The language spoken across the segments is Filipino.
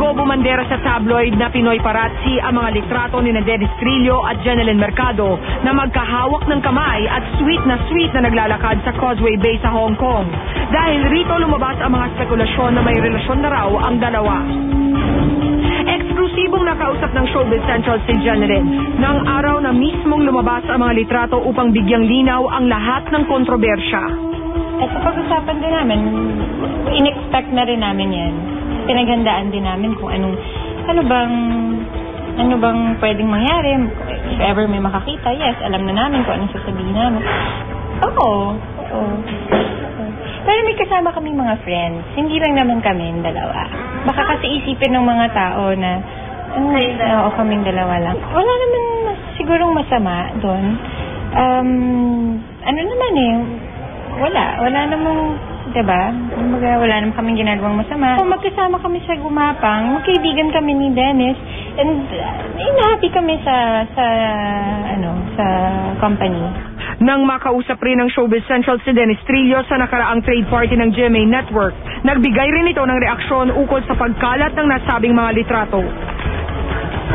Linggo, bumandera sa tabloid na Pinoy Parazzi ang mga litrato ni Dennis Trillo at Jenelyn Mercado na magkahawak ng kamay at sweet na naglalakad sa Causeway Bay sa Hong Kong. Dahil rito lumabas ang mga spekulasyon na may relasyon na raw ang dalawa. Eksklusibong nakausap ng Showbiz Central si Jenelyn ng araw na mismong lumabas ang mga litrato upang bigyang linaw ang lahat ng kontrobersya. At pag-usapan din namin, in-expect na rin namin yan. Pinaghandaan din namin kung ano bang pwedeng mangyari. If ever may makakita, yes, alam na namin kung anong sasabihin namin. Oo. Pero may kasama kaming mga friends. Hindi lang naman kami dalawa. Baka kasi isipin ng mga tao na kaming dalawa lang. Wala naman sigurong masama doon. Wala namang, diba? Wala naman kaming ginagawang masama. Kung magkasama kami sa Gumapang, magkaibigan kami ni Dennis, and happy kami sa company. Nang makausap rin ng Showbiz Central si Dennis Trillo sa nakaraang trade party ng GMA Network, nagbigay rin ito ng reaksyon ukol sa pagkalat ng nasabing mga litrato.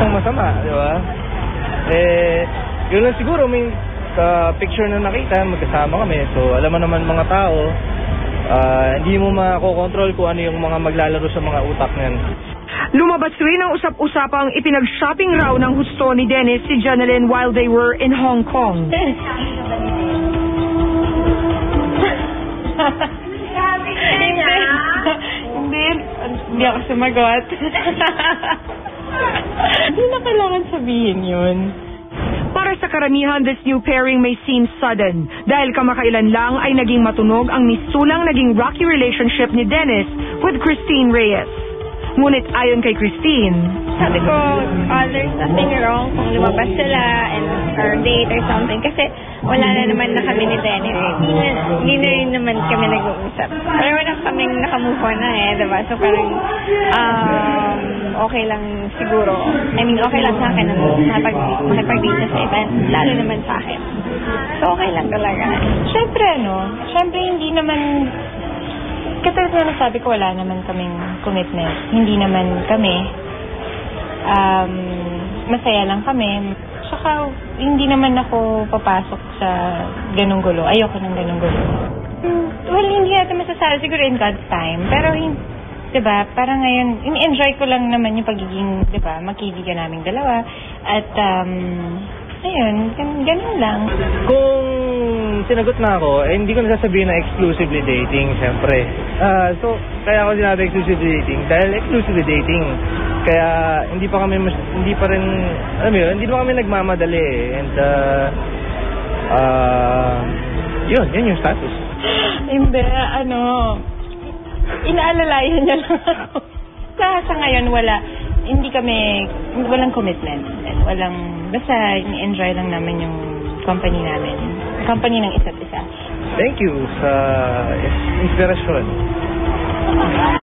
Ang masama, di ba? Yun lang siguro, may picture na nakita, magkasama kami. So, alam mo naman mga tao, hindi mo makokontrol kung ano yung mga maglalaro sa mga utak niyan. Lumabas rin ang usap-usapang ipinag-shopping raw ng husto ni Dennis si Jenelyn while they were in Hong Kong. Hindi ako sumagot. Hindi na kailangan sabihin yun. Para sa karamihan, this new pairing may seem sudden dahil kamakailan lang ay naging matunog ang mistulang naging rocky relationship ni Dennis with Christine Reyes. Ngunit ayon kay Christine, sabi ko, there's nothing wrong kung lumabas sila and or date or something kasi wala na naman na kami ni Dennis. Hindi na rin naman kami nag-uusap. Pero wala kaming nakamove on na diba? So parang okay lang siguro. I mean, okay lang sa akin na makipag-date sa event, lalo naman sa akin. So okay lang talaga. Siyempre hindi naman. Katulad na nasabi ko, wala naman kaming commitment. Hindi naman kami. Masaya lang kami. Saka, hindi naman ako papasok sa ganung gulo. Ayoko ng ganung gulo. Well, hindi natin masasabi. Siguro in God's time. Pero, diba, parang ngayon, enjoy ko lang naman yung pagiging, diba, magkaibigan naming dalawa. At, ayun, ganun lang. Kung sinagot na ako, hindi ko nasasabihin na exclusively dating, syempre. So, kaya ako sinabi exclusively dating, dahil exclusively dating. Kaya, hindi pa kami nagmamadali And, yun yung status. Hindi, inaalalayan niya lang ako. Sa ngayon, walang commitment. Basta enjoy lang namin yung company namin. Company ng isa't isa. Thank you sa inspirasyon.